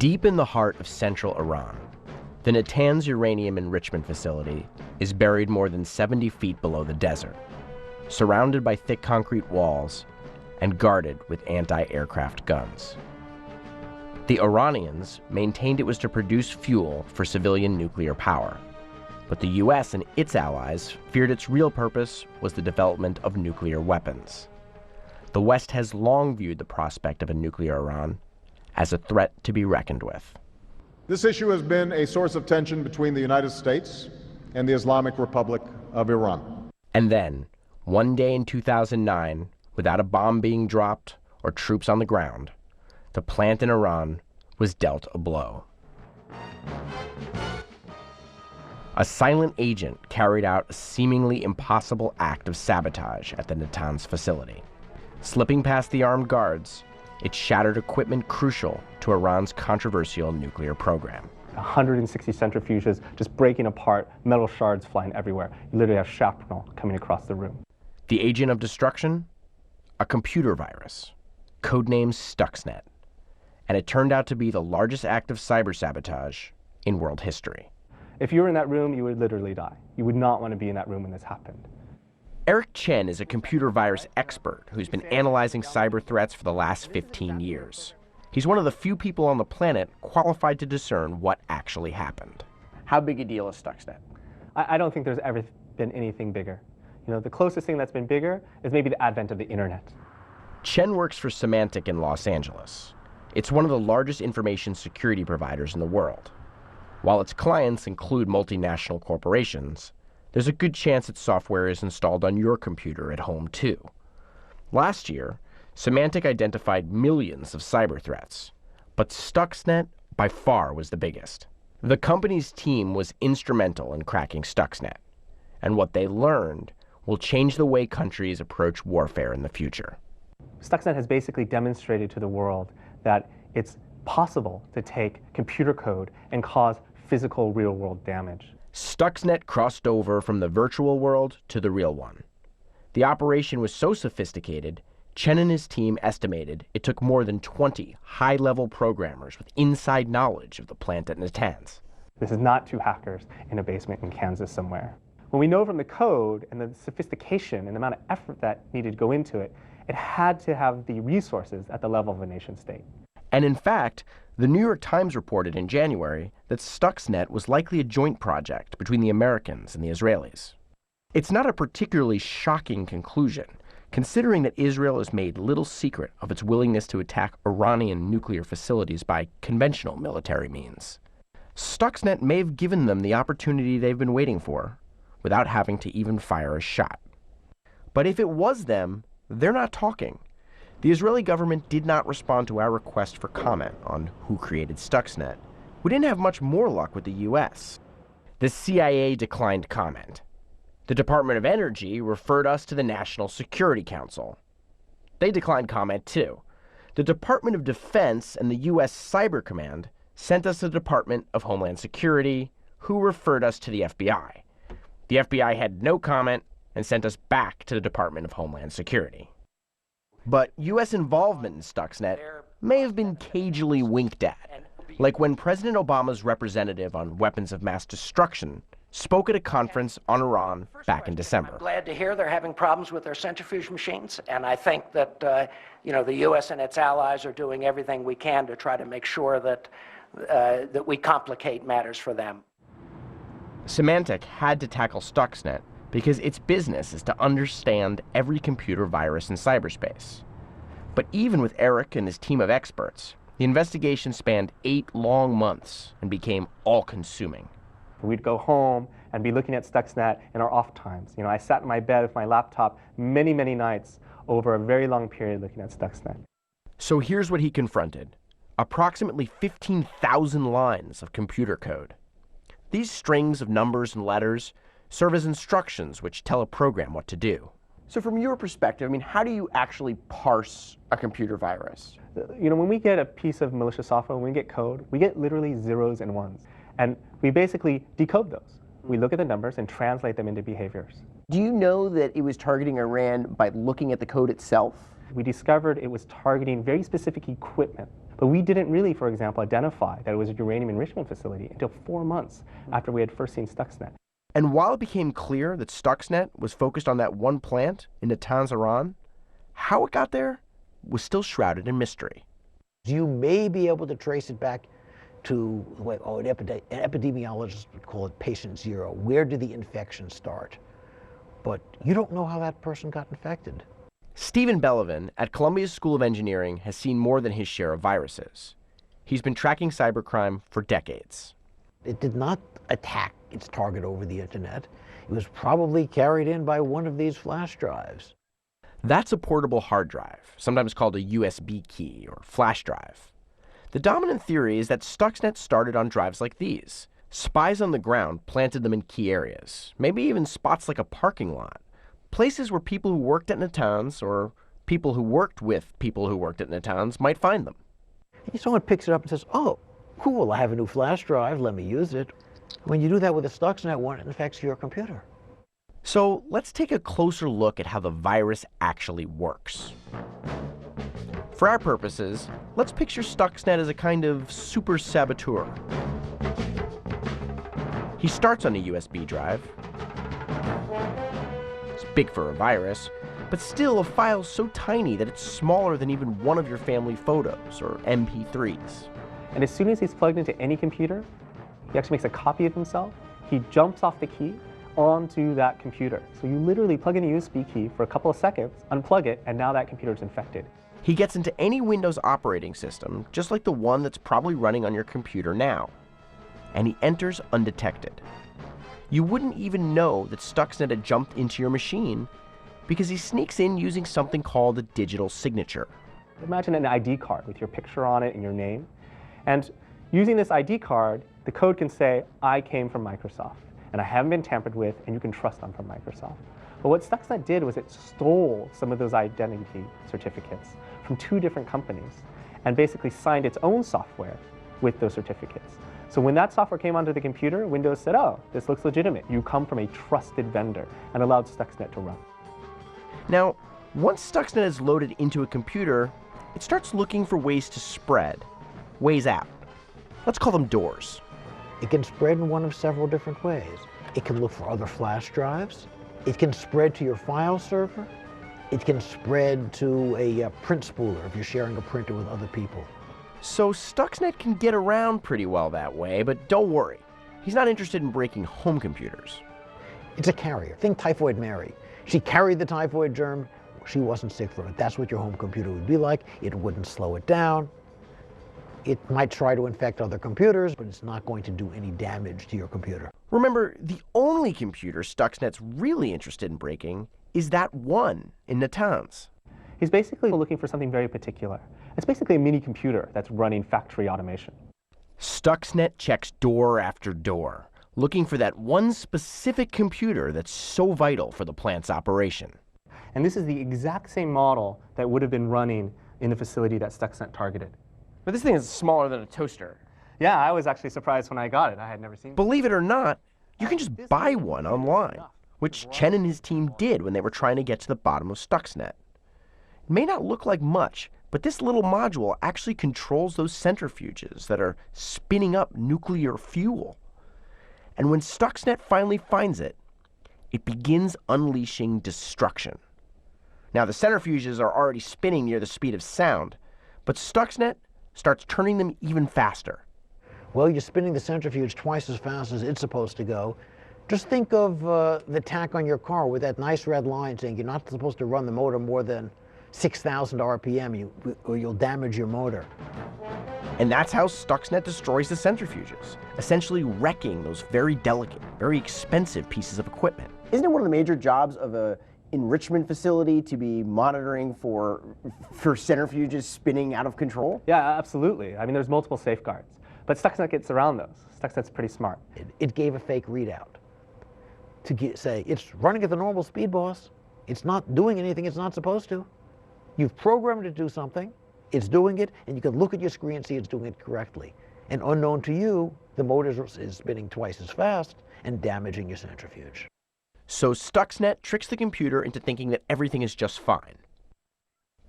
Deep in the heart of central Iran, the Natanz uranium enrichment facility is buried more than 70 feet below the desert, surrounded by thick concrete walls and guarded with anti-aircraft guns. The Iranians maintained it was to produce fuel for civilian nuclear power, but the US and its allies feared its real purpose was the development of nuclear weapons. The West has long viewed the prospect of a nuclear Iran as a threat to be reckoned with. This issue has been a source of tension between the United States and the Islamic Republic of Iran. And then, one day in 2009, without a bomb being dropped or troops on the ground, the plant in Iran was dealt a blow. A silent agent carried out a seemingly impossible act of sabotage at the Natanz facility. Slipping past the armed guards, it shattered equipment crucial to Iran's controversial nuclear program. 160 centrifuges just breaking apart, metal shards flying everywhere. You literally have shrapnel coming across the room. The agent of destruction? A computer virus, codenamed Stuxnet. And it turned out to be the largest act of cyber sabotage in world history. If you were in that room, you would literally die. You would not want to be in that room when this happened. Eric Chen is a computer virus expert who's been analyzing cyber threats for the last 15 years. He's one of the few people on the planet qualified to discern what actually happened. How big a deal is Stuxnet? I don't think there's ever been anything bigger. You know, the closest thing that's been bigger is maybe the advent of the internet. Chen works for Symantec in Los Angeles. It's one of the largest information security providers in the world. While its clients include multinational corporations, there's a good chance its software is installed on your computer at home too. Last year, Symantec identified millions of cyber threats, but Stuxnet by far was the biggest. The company's team was instrumental in cracking Stuxnet, and what they learned will change the way countries approach warfare in the future. Stuxnet has basically demonstrated to the world that it's possible to take computer code and cause physical real-world damage. Stuxnet crossed over from the virtual world to the real one. The operation was so sophisticated, Chen and his team estimated it took more than 20 high-level programmers with inside knowledge of the plant at Natanz. This is not two hackers in a basement in Kansas somewhere. When we know from the code and the sophistication and the amount of effort that needed to go into it, it had to have the resources at the level of a nation state. And in fact, the New York Times reported in January that Stuxnet was likely a joint project between the Americans and the Israelis. It's not a particularly shocking conclusion, considering that Israel has made little secret of its willingness to attack Iranian nuclear facilities by conventional military means. Stuxnet may have given them the opportunity they've been waiting for, without having to even fire a shot. But if it was them, they're not talking. The Israeli government did not respond to our request for comment on who created Stuxnet. We didn't have much more luck with the US. The CIA declined comment. The Department of Energy referred us to the National Security Council. They declined comment too. The Department of Defense and the US Cyber Command sent us to the Department of Homeland Security, who referred us to the FBI. The FBI had no comment and sent us back to the Department of Homeland Security. But US involvement in Stuxnet may have been cagily winked at, like when President Obama's representative on weapons of mass destruction spoke at a conference on Iran back in December. I'm glad to hear they're having problems with their centrifuge machines, and I think that the U.S. and its allies are doing everything we can to try to make sure that that we complicate matters for them. Symantec had to tackle Stuxnet because its business is to understand every computer virus in cyberspace. But even with Eric and his team of experts, the investigation spanned 8 long months and became all-consuming. We'd go home and be looking at Stuxnet in our off times. You know, I sat in my bed with my laptop many, many nights over a very long period looking at Stuxnet. So here's what he confronted: approximately 15,000 lines of computer code. These strings of numbers and letters serve as instructions which tell a program what to do. So from your perspective, I mean, how do you actually parse a computer virus? You know, when we get a piece of malicious software, when we get code, we get literally zeros and ones. And we basically decode those. We look at the numbers and translate them into behaviors. Do you know that it was targeting Iran by looking at the code itself? We discovered it was targeting very specific equipment. But we didn't really, for example, identify that it was a uranium enrichment facility until 4 months after we had first seen Stuxnet. And while it became clear that Stuxnet was focused on that one plant in Natanz, Iran, how it got there was still shrouded in mystery. You may be able to trace it back to what an epidemiologist would call it patient zero. Where did the infection start? But you don't know how that person got infected. Stephen Bellovin at Columbia's School of Engineering has seen more than his share of viruses. He's been tracking cybercrime for decades. It did not attack its target over the internet. It was probably carried in by one of these flash drives. That's a portable hard drive, sometimes called a USB key or flash drive. The dominant theory is that Stuxnet started on drives like these. Spies on the ground planted them in key areas, maybe even spots like a parking lot, places where people who worked at Natanz or people who worked with people who worked at Natanz might find them. Someone picks it up and says, oh, cool, I have a new flash drive, let me use it. When you do that with a Stuxnet one, it infects your computer. So let's take a closer look at how the virus actually works. For our purposes, let's picture Stuxnet as a kind of super saboteur. He starts on a USB drive. It's big for a virus, but still a file so tiny that it's smaller than even one of your family photos or MP3s. And as soon as he's plugged into any computer, he actually makes a copy of himself. He jumps off the key onto that computer. So you literally plug in a USB key for a couple of seconds, unplug it, and now that computer is infected. He gets into any Windows operating system, just like the one that's probably running on your computer now. And he enters undetected. You wouldn't even know that Stuxnet had jumped into your machine because he sneaks in using something called a digital signature. Imagine an ID card with your picture on it and your name. And using this ID card, the code can say, I came from Microsoft, and I haven't been tampered with, and you can trust I'm from Microsoft. But what Stuxnet did was it stole some of those identity certificates from 2 different companies and basically signed its own software with those certificates. So when that software came onto the computer, Windows said, oh, this looks legitimate. You come from a trusted vendor, and allowed Stuxnet to run. Now, once Stuxnet is loaded into a computer, it starts looking for ways to spread, ways out. Let's call them doors. It can spread in one of several different ways. It can look for other flash drives. It can spread to your file server. It can spread to a print spooler if you're sharing a printer with other people. So Stuxnet can get around pretty well that way, but don't worry. He's not interested in breaking home computers. It's a carrier. Think Typhoid Mary. She carried the typhoid germ. She wasn't sick from it. That's what your home computer would be like. It wouldn't slow it down. It might try to infect other computers, but it's not going to do any damage to your computer. Remember, the only computer Stuxnet's really interested in breaking is that one in Natanz. He's basically looking for something very particular. It's basically a mini computer that's running factory automation. Stuxnet checks door after door, looking for that one specific computer that's so vital for the plant's operation. And this is the exact same model that would have been running in the facility that Stuxnet targeted. But this thing is smaller than a toaster. Yeah, I was actually surprised when I got it. I had never seen it. Believe it or not, you can just buy one online, which Chen and his team did when they were trying to get to the bottom of Stuxnet. It may not look like much, but this little module actually controls those centrifuges that are spinning up nuclear fuel. And when Stuxnet finally finds it, it begins unleashing destruction. Now, the centrifuges are already spinning near the speed of sound, but Stuxnet starts turning them even faster. Well, you're spinning the centrifuge twice as fast as it's supposed to go. Just think of the tach on your car with that nice red line saying you're not supposed to run the motor more than 6,000 RPM or you'll damage your motor. And that's how Stuxnet destroys the centrifuges, essentially wrecking those very delicate, very expensive pieces of equipment. Isn't it one of the major jobs of a enrichment facility to be monitoring for centrifuges spinning out of control? Yeah, absolutely. I mean, there's multiple safeguards. But Stuxnet gets around those. Stuxnet's pretty smart. It gave a fake readout to say, it's running at the normal speed, boss. It's not doing anything it's not supposed to. You've programmed it to do something, it's doing it, and you can look at your screen and see it's doing it correctly. And unknown to you, the motor is spinning twice as fast and damaging your centrifuge. So Stuxnet tricks the computer into thinking that everything is just fine.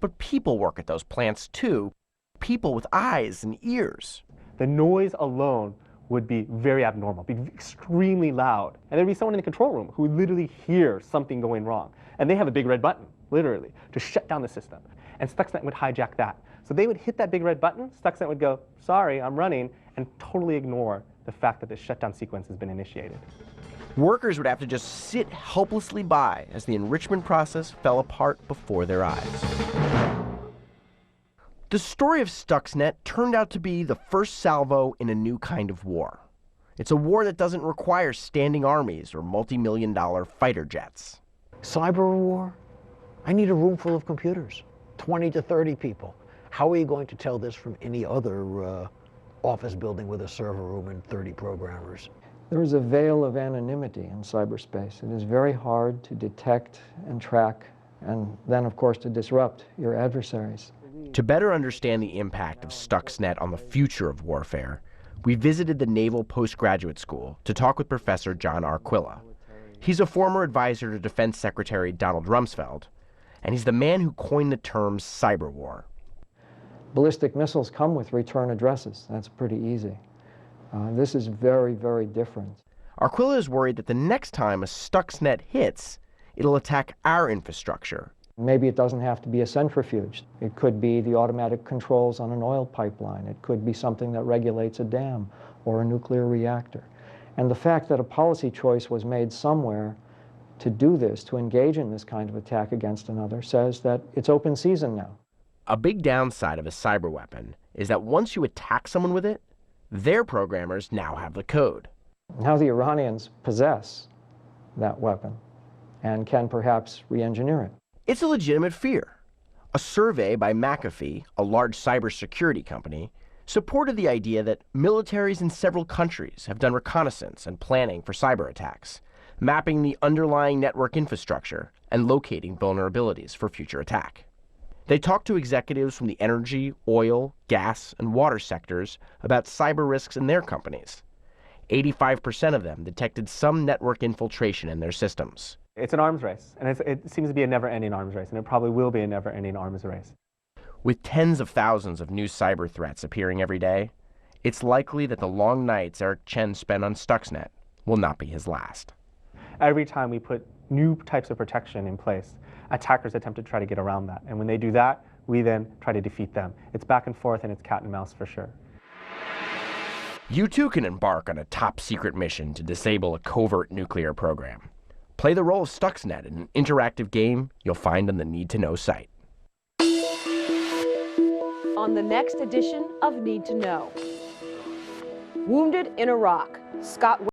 But people work at those plants too. People with eyes and ears. The noise alone would be very abnormal, be extremely loud. And there'd be someone in the control room who would literally hear something going wrong. And they have a big red button, literally, to shut down the system. And Stuxnet would hijack that. So they would hit that big red button, Stuxnet would go, sorry, I'm running, and totally ignore the fact that the shutdown sequence has been initiated. Workers would have to just sit helplessly by as the enrichment process fell apart before their eyes. The story of Stuxnet turned out to be the first salvo in a new kind of war. It's a war that doesn't require standing armies or multi-million-dollar fighter jets. Cyber war? I need a room full of computers, 20 to 30 people. How are you going to tell this from any other office building with a server room and 30 programmers? There is a veil of anonymity in cyberspace. It is very hard to detect and track, and then, of course, to disrupt your adversaries. To better understand the impact of Stuxnet on the future of warfare, we visited the Naval Postgraduate School to talk with Professor John Arquilla. He's a former advisor to Defense Secretary Donald Rumsfeld, and he's the man who coined the term cyber war. Ballistic missiles come with return addresses. That's pretty easy. This is very, very different. Arquilla is worried that the next time a Stuxnet hits, it'll attack our infrastructure. Maybe it doesn't have to be a centrifuge. It could be the automatic controls on an oil pipeline. It could be something that regulates a dam or a nuclear reactor. And the fact that a policy choice was made somewhere to do this, to engage in this kind of attack against another, says that it's open season now. A big downside of a cyber weapon is that once you attack someone with it, their programmers now have the code. Now the Iranians possess that weapon and can perhaps re-engineer it. It's a legitimate fear. A survey by McAfee, a large cybersecurity company, supported the idea that militaries in several countries have done reconnaissance and planning for cyber attacks, mapping the underlying network infrastructure and locating vulnerabilities for future attack. They talked to executives from the energy, oil, gas, and water sectors about cyber risks in their companies. 85% of them detected some network infiltration in their systems. It's an arms race, and it seems to be a never-ending arms race, and it probably will be a never-ending arms race. With tens of thousands of new cyber threats appearing every day, it's likely that the long nights Eric Chen spent on Stuxnet will not be his last. Every time we put new types of protection in place, attackers attempt to try to get around that. And when they do that, we then try to defeat them. It's back and forth, and it's cat and mouse for sure. You too can embark on a top-secret mission to disable a covert nuclear program. Play the role of Stuxnet in an interactive game you'll find on the Need to Know site. On the next edition of Need to Know. Wounded in Iraq, Scott